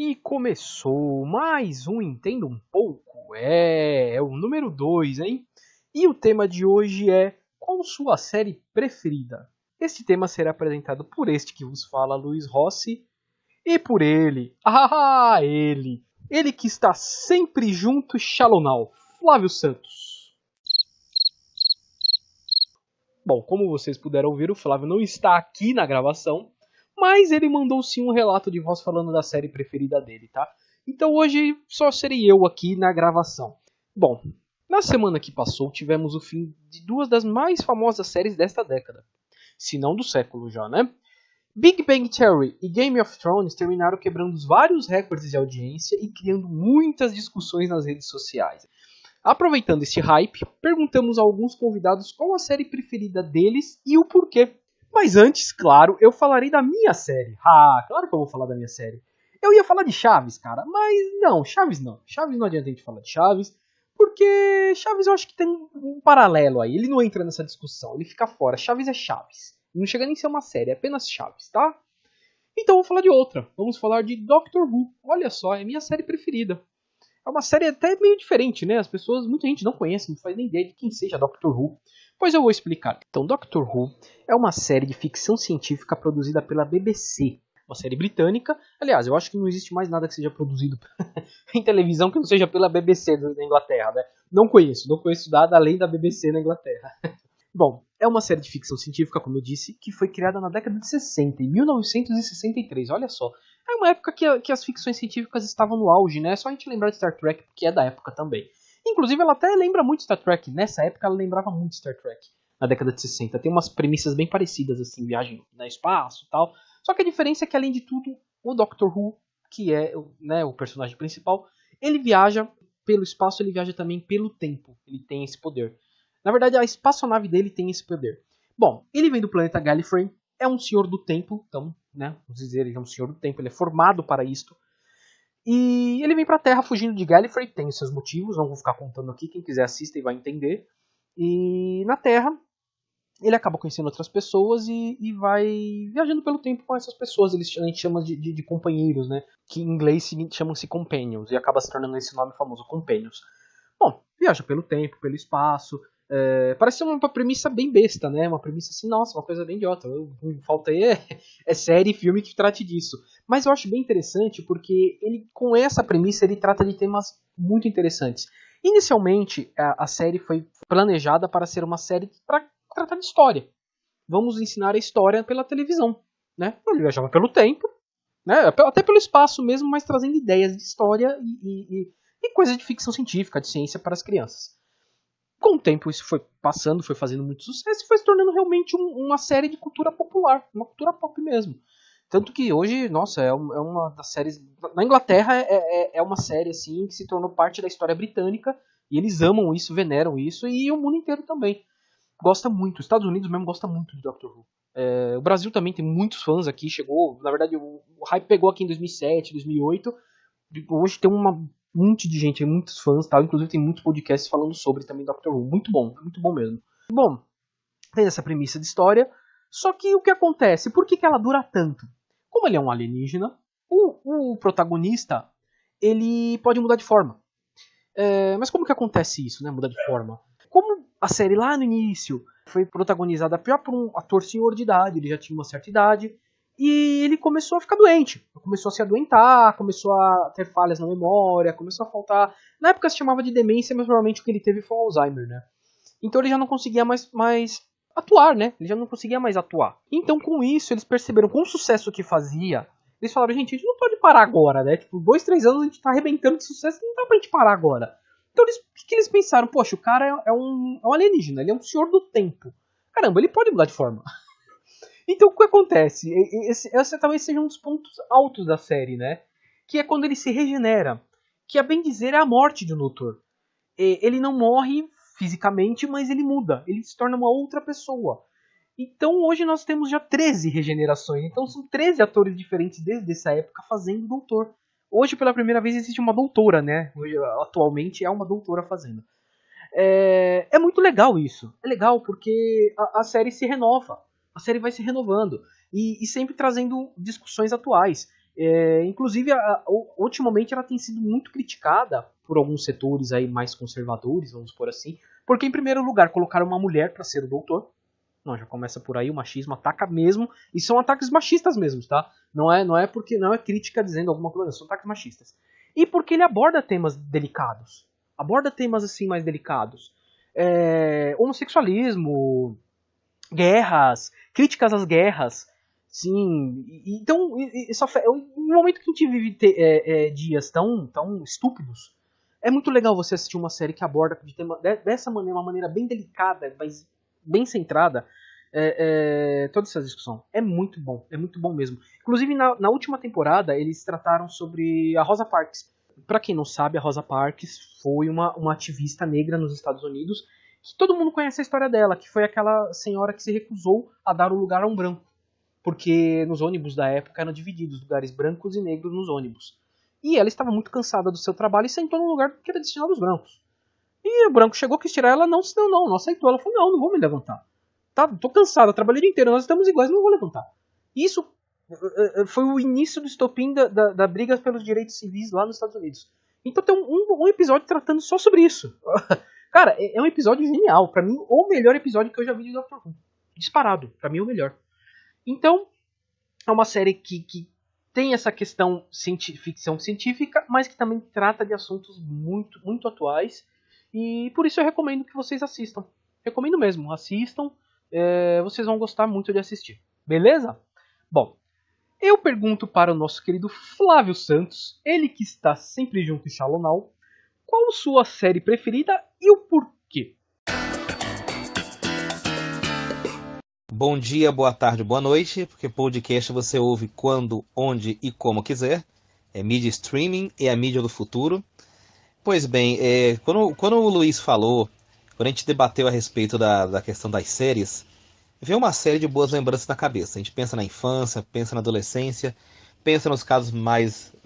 E começou mais um Entenda um Pouco. É o número 2, hein? E o tema de hoje é: qual sua série preferida? Este tema será apresentado por este que vos fala, Luiz Rossi, e por ele, ele que está sempre junto, Shalonal, Flávio Santos. Bom, como vocês puderam ouvir, o Flávio não está aqui na gravação, mas ele mandou sim um relato de voz falando da série preferida dele, tá? Então hoje só serei eu aqui na gravação. Bom, na semana que passou tivemos o fim de duas das mais famosas séries desta década, se não do século já, né? Big Bang Theory e Game of Thrones terminaram quebrando vários recordes de audiência e criando muitas discussões nas redes sociais. Aproveitando esse hype, perguntamos a alguns convidados qual a série preferida deles e o porquê. Mas antes, claro, eu falarei da minha série. Ah, claro que eu vou falar da minha série. Eu ia falar de Chaves, cara, mas não, Chaves não. Chaves não adianta a gente falar de Chaves, porque Chaves eu acho que tem um paralelo aí. Ele não entra nessa discussão, ele fica fora. Chaves é Chaves. Não chega nem a ser uma série, é apenas Chaves, tá? Então vou falar de outra. Vamos falar de Doctor Who. Olha só, é minha série preferida. É uma série até meio diferente, né? Muita gente não conhece, não faz nem ideia de quem seja Doctor Who. Pois eu vou explicar. Então, Doctor Who é uma série de ficção científica produzida pela BBC. Uma série britânica. Aliás, eu acho que não existe mais nada que seja produzido em televisão que não seja pela BBC da Inglaterra, né? Não conheço nada além da BBC na Inglaterra. Bom, é uma série de ficção científica, como eu disse, que foi criada na década de 60, em 1963, olha só. É uma época que as ficções científicas estavam no auge, né? É só a gente lembrar de Star Trek, que é da época também. Inclusive, ela até lembra muito Star Trek. Nessa época, ela lembrava muito Star Trek, na década de 60. Tem umas premissas bem parecidas, assim, viagem no espaço e tal. Só que a diferença é que, além de tudo, o Doctor Who, que é, né, o personagem principal, ele viaja pelo espaço, ele viaja também pelo tempo. Ele tem esse poder. Na verdade, a espaçonave dele tem esse poder. Bom, ele vem do planeta Gallifrey, é um senhor do tempo, então, né, vamos dizer, ele é um senhor do tempo, ele é formado para isto. E ele vem para a Terra fugindo de Gallifrey, tem os seus motivos, não vou ficar contando aqui, quem quiser assista e vai entender. E na Terra, ele acaba conhecendo outras pessoas e vai viajando pelo tempo com essas pessoas. A gente chama de companheiros, né? Que em inglês chamam-se companions, e acaba se tornando esse nome famoso, companions. Bom, viaja pelo tempo, pelo espaço. Parece ser uma premissa bem besta, né? Uma premissa assim, nossa, uma coisa bem idiota. Falta aí é série e filme que trate disso. Mas eu acho bem interessante porque ele, com essa premissa, ele trata de temas muito interessantes. Inicialmente, a série foi planejada para ser uma série para tratar de história. Vamos ensinar a história pela televisão, né? Ele viajava pelo tempo, né? Até pelo espaço mesmo, mas trazendo ideias de história e coisas de ficção científica, de ciência para as crianças. Com o tempo isso foi passando, foi fazendo muito sucesso e foi se tornando realmente uma série de cultura popular, uma cultura pop mesmo. Tanto que hoje, nossa, é uma das séries... Na Inglaterra é uma série assim que se tornou parte da história britânica e eles amam isso, veneram isso e o mundo inteiro também gosta muito. Os Estados Unidos mesmo gosta muito de Doctor Who. O Brasil também tem muitos fãs aqui, chegou... Na verdade, o hype pegou aqui em 2007, 2008. Hoje tem um monte de gente, muitos fãs, tal. Inclusive tem muitos podcasts falando sobre também Doctor Who. Muito bom mesmo. Bom, tem essa premissa de história, só que o que acontece? Por que ela dura tanto? Como ele é um alienígena, o protagonista, ele pode mudar de forma. Mas como que acontece isso, né? Mudar de forma? Como a série lá no início foi protagonizada já por um ator senhor de idade, ele já tinha uma certa idade, e ele começou a ficar doente, começou a se adoentar, começou a ter falhas na memória, começou a faltar... Na época se chamava de demência, mas provavelmente o que ele teve foi Alzheimer, né? Então ele já não conseguia mais atuar, né? Ele já não conseguia mais atuar. Então com isso eles perceberam com o sucesso que fazia, eles falaram, gente, a gente não pode parar agora, né? Tipo, 2, 3 anos a gente tá arrebentando de sucesso, não dá pra gente parar agora. Então o que eles pensaram? Poxa, o cara é um alienígena, ele é um senhor do tempo. Caramba, ele pode mudar de forma. Então o que acontece? Esse talvez seja um dos pontos altos da série, né? Que é quando ele se regenera. Que a bem dizer é a morte de um doutor. Ele não morre fisicamente, mas ele muda. Ele se torna uma outra pessoa. Então hoje nós temos já 13 regenerações. Então são 13 atores diferentes desde essa época fazendo doutor. Hoje pela primeira vez existe uma doutora, né? Hoje, atualmente é uma doutora fazendo. É muito legal isso. É legal porque a série se renova. A série vai se renovando. E sempre trazendo discussões atuais. Inclusive, ultimamente ela tem sido muito criticada por alguns setores aí mais conservadores, vamos por assim, porque em primeiro lugar colocaram uma mulher para ser o doutor. Não, já começa por aí, o machismo ataca mesmo, e são ataques machistas mesmo, tá? Não é porque não é crítica dizendo alguma coisa, são ataques machistas. E porque ele aborda temas delicados, aborda temas assim mais delicados, homossexualismo, guerras, críticas às guerras, sim. Então, no momento que a gente vive dias tão estúpidos, é muito legal você assistir uma série que aborda dessa maneira, uma maneira bem delicada, mas bem centrada, toda essa discussão. É muito bom mesmo. Inclusive, na última temporada, eles trataram sobre a Rosa Parks. Pra quem não sabe, a Rosa Parks foi uma ativista negra nos Estados Unidos, que todo mundo conhece a história dela, que foi aquela senhora que se recusou a dar o lugar a um branco. Porque nos ônibus da época eram divididos lugares brancos e negros nos ônibus. E ela estava muito cansada do seu trabalho e sentou num lugar que era destinado aos brancos. E o branco chegou, quis tirar ela, não aceitou. Ela falou, não vou me levantar. Tá, tô cansada, trabalhei o dia inteiro, nós estamos iguais, não vou levantar. Isso foi o início do estopim da briga pelos direitos civis lá nos Estados Unidos. Então tem um episódio tratando só sobre isso. Cara, é um episódio genial. Pra mim, o melhor episódio que eu já vi de Doctor Who. Disparado. Pra mim, o melhor. Então, é uma série que tem essa questão ficção científica, mas que também trata de assuntos muito, muito atuais. E por isso eu recomendo que vocês assistam. Recomendo mesmo, assistam. Vocês vão gostar muito de assistir. Beleza? Bom, eu pergunto para o nosso querido Flávio Santos, ele que está sempre junto em Shallow Now, qual sua série preferida e o porquê? Bom dia, boa tarde, boa noite, porque podcast você ouve quando, onde e como quiser. É mídia streaming, é a mídia do futuro. Pois bem, quando o Luiz falou, quando a gente debateu a respeito da questão das séries, veio uma série de boas lembranças na cabeça. A gente pensa na infância, pensa na adolescência, pensa nos casos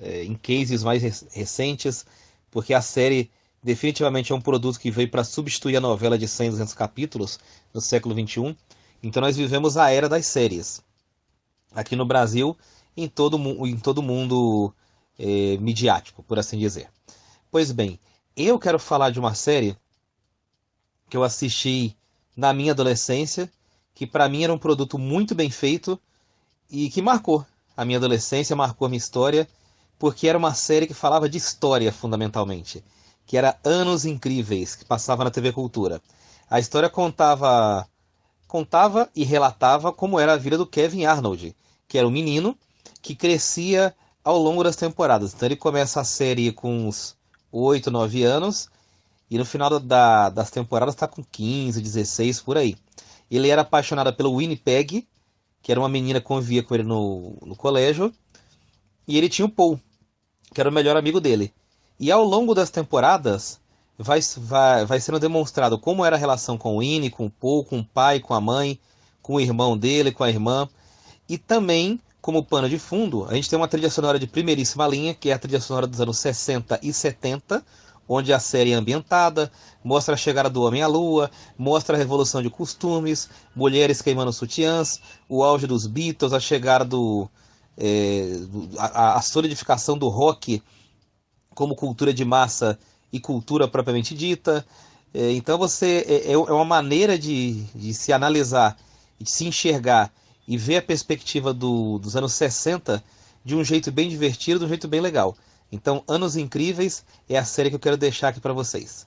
em cases mais recentes, porque a série definitivamente é um produto que veio para substituir a novela de 100, 200 capítulos no século XXI. Então nós vivemos a era das séries. Aqui no Brasil, em todo o mundo midiático, por assim dizer. Pois bem, eu quero falar de uma série que eu assisti na minha adolescência, que para mim era um produto muito bem feito e que marcou a minha adolescência, marcou a minha história, porque era uma série que falava de história fundamentalmente, que era Anos Incríveis, que passava na TV Cultura. A história contava e relatava como era a vida do Kevin Arnold, que era um menino que crescia ao longo das temporadas. Então ele começa a série com uns 8, 9 anos e no final das temporadas está com 15, 16 por aí. Ele era apaixonado pelo Winnipeg, que era uma menina que convivia com ele no colégio, e ele tinha o Paul, que era o melhor amigo dele. E ao longo das temporadas vai sendo demonstrado como era a relação com o Winnie, com o Paul, com o pai, com a mãe, com o irmão dele, com a irmã. E também, como pano de fundo, a gente tem uma trilha sonora de primeiríssima linha, que é a trilha sonora dos anos 60 e 70, onde a série é ambientada, mostra a chegada do homem à lua, mostra a revolução de costumes, mulheres queimando sutiãs, o auge dos Beatles, a chegada a solidificação do rock como cultura de massa e cultura propriamente dita. Então é uma maneira de se analisar, de se enxergar e ver a perspectiva dos anos 60 de um jeito bem divertido, de um jeito bem legal. Então, Anos Incríveis é a série que eu quero deixar aqui para vocês.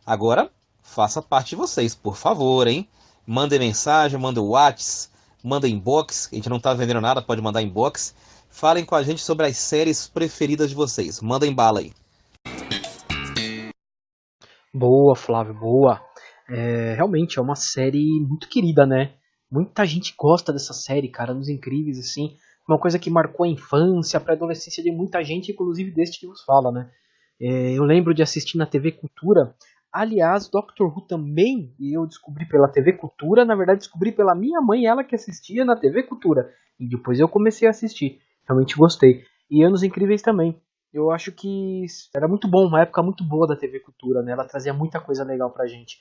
Agora, faça parte de vocês, por favor, hein? Mandem mensagem, mandem WhatsApp, mandem inbox. A gente não tá vendendo nada, pode mandar inbox. Falem com a gente sobre as séries preferidas de vocês. Mandem bala aí. Boa, Flávio, boa. Realmente é uma série muito querida, né? Muita gente gosta dessa série, cara, Anos Incríveis, assim. Uma coisa que marcou a infância, a pré-adolescência de muita gente, inclusive deste que vos fala, né? Eu lembro de assistir na TV Cultura. Aliás, Doctor Who também, e eu descobri pela TV Cultura, na verdade descobri pela minha mãe, ela que assistia na TV Cultura. E depois eu comecei a assistir. Realmente gostei. E Anos Incríveis também. Eu acho que era muito bom, uma época muito boa da TV Cultura, né? Ela trazia muita coisa legal pra gente.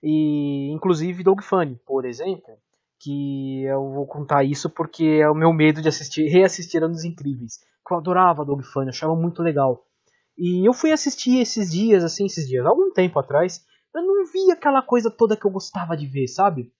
E inclusive Doug Funny, por exemplo, que eu vou contar isso porque é o meu medo de reassistir Anos Incríveis. Eu adorava Dog Funny, achava muito legal. E eu fui assistir esses dias, algum tempo atrás, eu não vi aquela coisa toda que eu gostava de ver, sabe?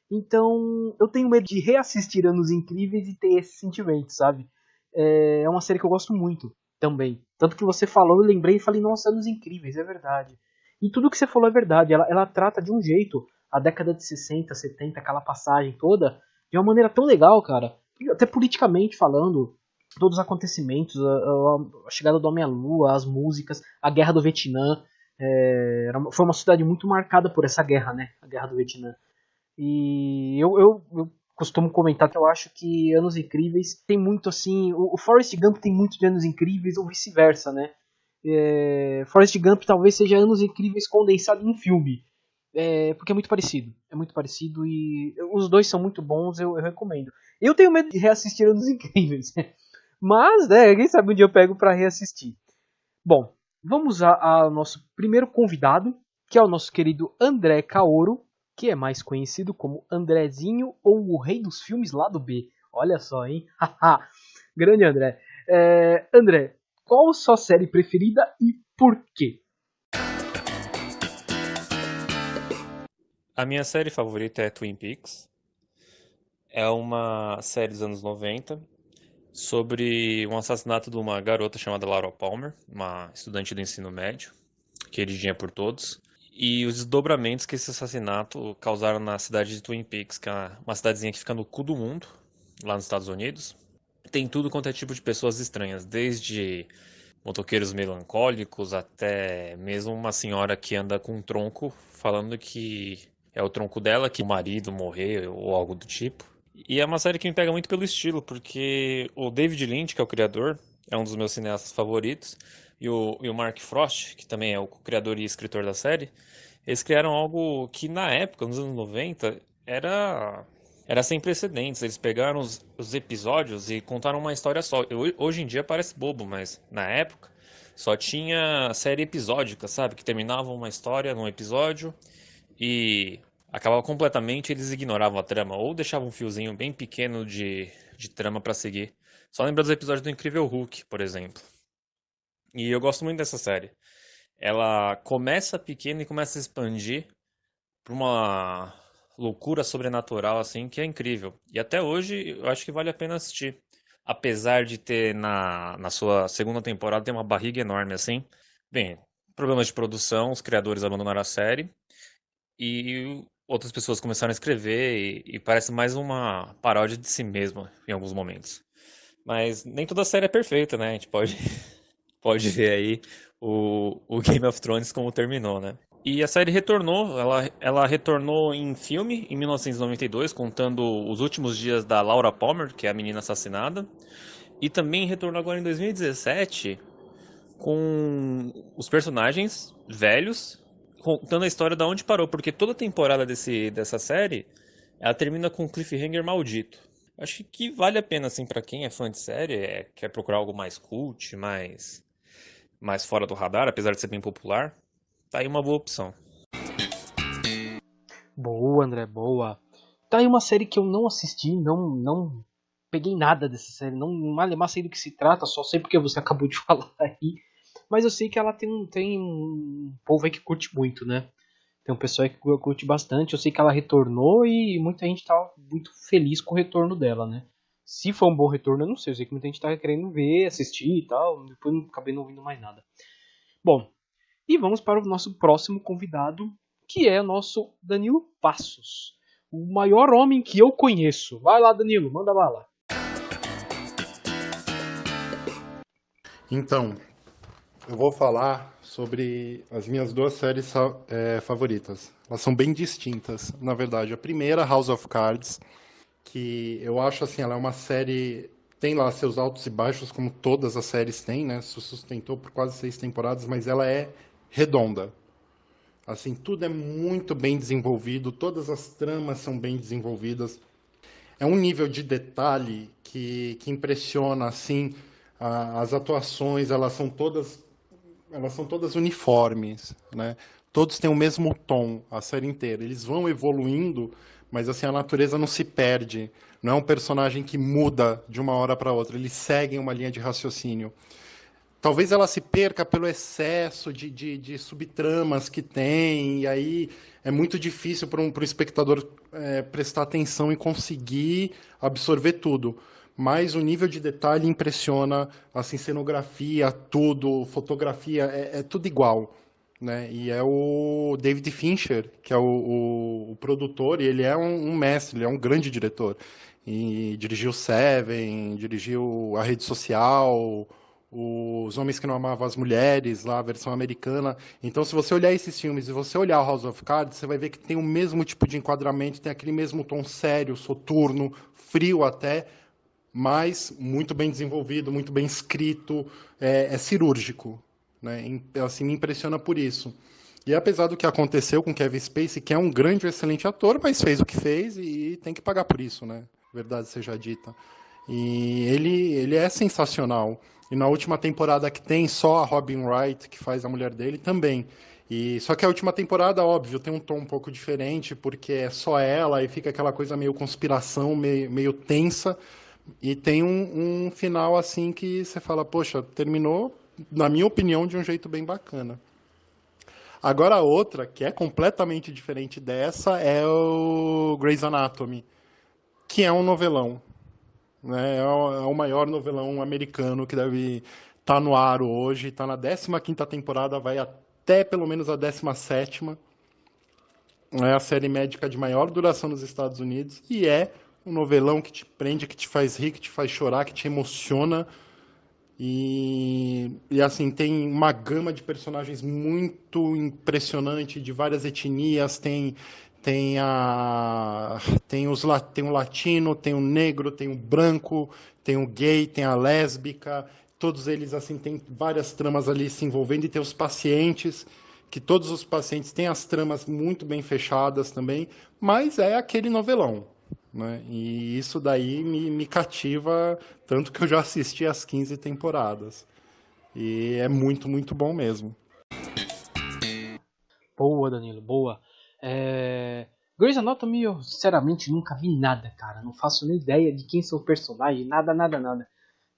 Então, eu tenho medo de reassistir Anos Incríveis e ter esse sentimento, sabe? É uma série que eu gosto muito também. Tanto que você falou, eu lembrei e falei, nossa, Anos Incríveis, é verdade. E tudo que você falou é verdade. Ela trata de um jeito a década de 60, 70, aquela passagem toda, de uma maneira tão legal, cara. Até politicamente falando, todos os acontecimentos, a chegada do Homem à Lua, as músicas, a Guerra do Vietnã. Foi uma cidade muito marcada por essa guerra, né? A Guerra do Vietnã. E eu costumo comentar que eu acho que Anos Incríveis tem muito assim. O Forrest Gump tem muito de Anos Incríveis ou vice-versa, né? Forrest Gump talvez seja Anos Incríveis condensado em um filme. Porque é muito parecido. É muito parecido e os dois são muito bons, eu recomendo. Eu tenho medo de reassistir Anos Incríveis. Mas, né, quem sabe um dia eu pego pra reassistir. Bom, vamos ao nosso primeiro convidado, que é o nosso querido André Caoro, que é mais conhecido como Andrezinho ou o rei dos filmes lado B. Olha só, hein? Grande André. André, qual sua série preferida e por quê? A minha série favorita é Twin Peaks. É uma série dos anos 90 sobre um assassinato de uma garota chamada Laura Palmer, uma estudante do ensino médio, queridinha por todos, e os desdobramentos que esse assassinato causaram na cidade de Twin Peaks, que é uma cidadezinha que fica no cu do mundo, lá nos Estados Unidos. Tem tudo quanto é tipo de pessoas estranhas, desde motoqueiros melancólicos até mesmo uma senhora que anda com um tronco falando que é o tronco dela, que o marido morreu ou algo do tipo. E é uma série que me pega muito pelo estilo, porque o David Lynch, que é o criador, é um dos meus cineastas favoritos, e o Mark Frost, que também é o criador e escritor da série, eles criaram algo que na época, nos anos 90, era sem precedentes. Eles pegaram os episódios e contaram uma história só. Hoje em dia parece bobo, mas na época só tinha série episódica, sabe? Que terminava uma história num episódio e acabava completamente, eles ignoravam a trama ou deixavam um fiozinho bem pequeno de trama pra seguir. Só lembra dos episódios do Incrível Hulk, por exemplo. E eu gosto muito dessa série. Ela começa pequena e começa a expandir pra uma loucura sobrenatural assim que é incrível. E até hoje eu acho que vale a pena assistir. Apesar de ter na sua segunda temporada ter uma barriga enorme assim. Bem, problemas de produção, os criadores abandonaram a série e outras pessoas começaram a escrever e parece mais uma paródia de si mesma em alguns momentos. Mas nem toda série é perfeita, né? A gente pode ver aí o Game of Thrones como terminou, né? E a série retornou, ela retornou em filme em 1992, contando os últimos dias da Laura Palmer, que é a menina assassinada. E também retornou agora em 2017 com os personagens velhos, contando a história da onde parou, porque toda temporada dessa série, ela termina com um cliffhanger maldito. Acho que vale a pena, assim, pra quem é fã de série, quer procurar algo mais cult, mais fora do radar, apesar de ser bem popular, tá aí uma boa opção. Boa, André, boa. Tá aí uma série que eu não assisti, não peguei nada dessa série, não malemar sei do que se trata, só sei porque você acabou de falar aí. Mas eu sei que ela tem um povo aí que curte muito, né? Tem um pessoal aí que curte bastante. Eu sei que ela retornou e muita gente tá muito feliz com o retorno dela, né? Se for um bom retorno, eu não sei. Eu sei que muita gente tá querendo ver, assistir e tal. Depois não acabei não ouvindo mais nada. Bom, e vamos para o nosso próximo convidado, que é o nosso Danilo Passos. O maior homem que eu conheço. Vai lá, Danilo, manda bala. Então, eu vou falar sobre as minhas duas séries favoritas. Elas são bem distintas, na verdade. A primeira, House of Cards, que eu acho assim, ela é uma série, tem lá seus altos e baixos, como todas as séries têm, né? Se sustentou por quase 6 temporadas, mas ela é redonda. Assim, tudo é muito bem desenvolvido, todas as tramas são bem desenvolvidas. É um nível de detalhe que impressiona, assim, as atuações, elas são todas uniformes, né? Todos têm o mesmo tom, a série inteira. Eles vão evoluindo, mas assim, a natureza não se perde. Não é um personagem que muda de uma hora para outra. Eles seguem uma linha de raciocínio. Talvez ela se perca pelo excesso de subtramas que tem, e aí é muito difícil para um espectador prestar atenção e conseguir absorver tudo. Mas o nível de detalhe impressiona, assim, cenografia, tudo, fotografia, é tudo igual. Né? E é o David Fincher, que é o produtor, e ele é um mestre, ele é um grande diretor. E dirigiu Seven, dirigiu A Rede Social, Os Homens que Não Amavam as Mulheres, lá a versão americana. Então, se você olhar esses filmes e você olhar o House of Cards, você vai ver que tem o mesmo tipo de enquadramento, tem aquele mesmo tom sério, soturno, frio até, mas muito bem desenvolvido, muito bem escrito, é cirúrgico. Né? Assim, me impressiona por isso. E apesar do que aconteceu com Kevin Spacey, que é um grande e excelente ator, mas fez o que fez e tem que pagar por isso, né? Verdade seja dita. E ele é sensacional. E na última temporada que tem, só a Robin Wright, que faz a mulher dele, também. E só que a última temporada, óbvio, tem um tom um pouco diferente, porque é só ela e fica aquela coisa meio conspiração, meio tensa. E tem um final assim que você fala, poxa, terminou, na minha opinião, de um jeito bem bacana. Agora a outra, que é completamente diferente dessa, é o Grey's Anatomy, que é um novelão. Né? É o maior novelão americano que deve estar no ar hoje. Está na 15ª temporada, vai até pelo menos a 17ª. É a série médica de maior duração nos Estados Unidos. E é um novelão que te prende, que te faz rir, que te faz chorar, que te emociona. E assim, tem uma gama de personagens muito impressionante, de várias etnias, tem o latino, tem o negro, tem o branco, tem o gay, tem a lésbica, todos eles assim têm várias tramas ali se envolvendo, e tem os pacientes, que todos os pacientes têm as tramas muito bem fechadas também, mas é aquele novelão. Né? E isso daí me cativa, tanto que eu já assisti as 15 temporadas. E é muito, muito bom mesmo. Boa, Danilo, boa. Grey's Anatomy, eu sinceramente nunca vi nada, cara. Não faço nem ideia de quem são os personagens, nada, nada, nada.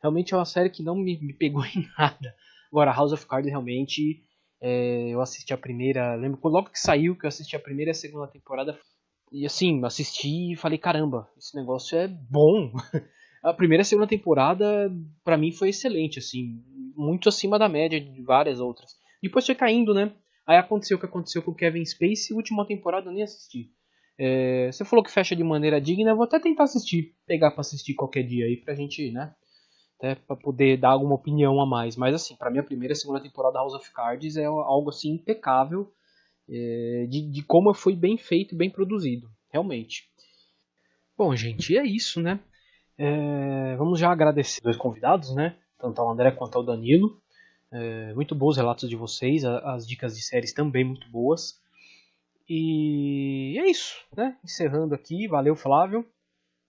Realmente é uma série que não me pegou em nada. Agora, House of Cards, realmente, eu assisti a primeira. Lembro logo que saiu que eu assisti a primeira e a segunda temporada. E assim, assisti e falei, caramba, esse negócio é bom. A primeira e a segunda temporada, pra mim, foi excelente, assim. Muito acima da média de várias outras. Depois foi caindo, né? Aí aconteceu o que aconteceu com o Kevin Spacey, e a última temporada eu nem assisti. Você falou que fecha de maneira digna, eu vou até tentar assistir. Pegar pra assistir qualquer dia aí pra gente, né? Até pra poder dar alguma opinião a mais. Mas assim, pra mim a primeira e a segunda temporada House of Cards é algo assim impecável. De como foi bem feito, bem produzido, realmente. Bom, gente, é isso, né? Vamos já agradecer os dois convidados, né? Tanto ao André quanto ao Danilo. Muito bons relatos de vocês, as dicas de séries também muito boas. E é isso, né? Encerrando aqui, valeu Flávio.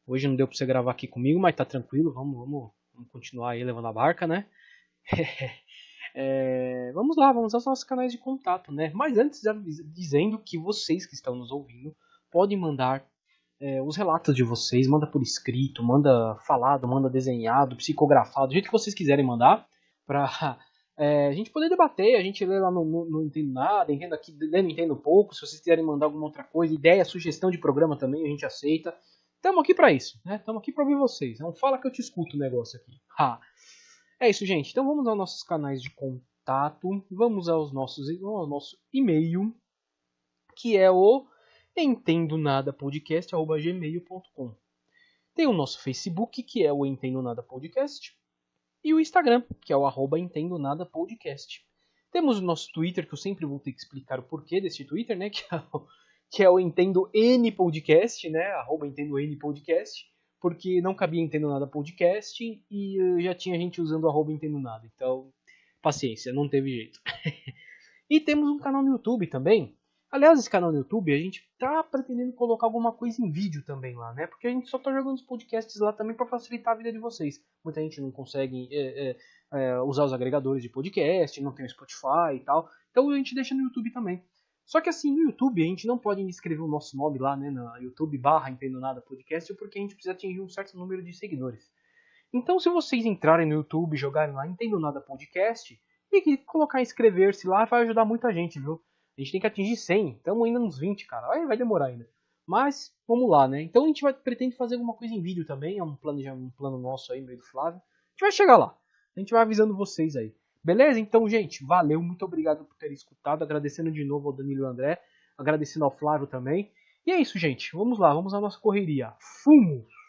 Hoje não deu pra você gravar aqui comigo, mas tá tranquilo, vamos continuar aí levando a barca, né? Vamos lá, vamos aos nossos canais de contato, né? Mas antes, dizendo que vocês que estão nos ouvindo podem mandar os relatos de vocês, manda por escrito, manda falado, manda desenhado, psicografado, do jeito que vocês quiserem mandar, pra a gente poder debater, a gente lê lá no Não Entendo Nada, entendo aqui, lê Não Entendo Pouco, se vocês quiserem mandar alguma outra coisa, ideia, sugestão de programa também, a gente aceita. Estamos aqui para isso, né? Estamos aqui para ouvir vocês. Não fala que eu te escuto o negócio aqui. É isso, gente. Então vamos aos nossos canais de contato, vamos ao nosso e-mail, que é o entendonadapodcast@gmail.com. Tem o nosso Facebook, que é o Entendo Nada Podcast, e o Instagram, que é o @entendonadapodcast. Temos o nosso Twitter, que eu sempre vou ter que explicar o porquê desse Twitter, né? Que é o Entendo N Podcast, né? @Entendo N Podcast, porque não cabia Entendo Nada Podcast e já tinha gente usando o @Entendo Nada. Então, paciência, não teve jeito. E temos um canal no YouTube também. Aliás, esse canal no YouTube, a gente tá pretendendo colocar alguma coisa em vídeo também lá, né? Porque a gente só tá jogando os podcasts lá também para facilitar a vida de vocês. Muita gente não consegue usar os agregadores de podcast, não tem o Spotify e tal. Então a gente deixa no YouTube também. Só que assim, no YouTube a gente não pode escrever o nosso nome lá, né, na YouTube/Entendo Nada Podcast, porque a gente precisa atingir um certo número de seguidores. Então, se vocês entrarem no YouTube, jogarem lá Entendo Nada Podcast e colocar inscrever-se lá, vai ajudar muita gente, viu? A gente tem que atingir 100, estamos ainda nos 20, cara. Aí vai demorar ainda. Mas, vamos lá, né? Então a gente pretende fazer alguma coisa em vídeo também, é um plano nosso aí, meio do Flávio. A gente vai chegar lá. A gente vai avisando vocês aí. Beleza? Então, gente, valeu, muito obrigado por terem escutado. Agradecendo de novo ao Danilo e ao André. Agradecendo ao Flávio também. E é isso, gente. Vamos lá, vamos à nossa correria. Fumos!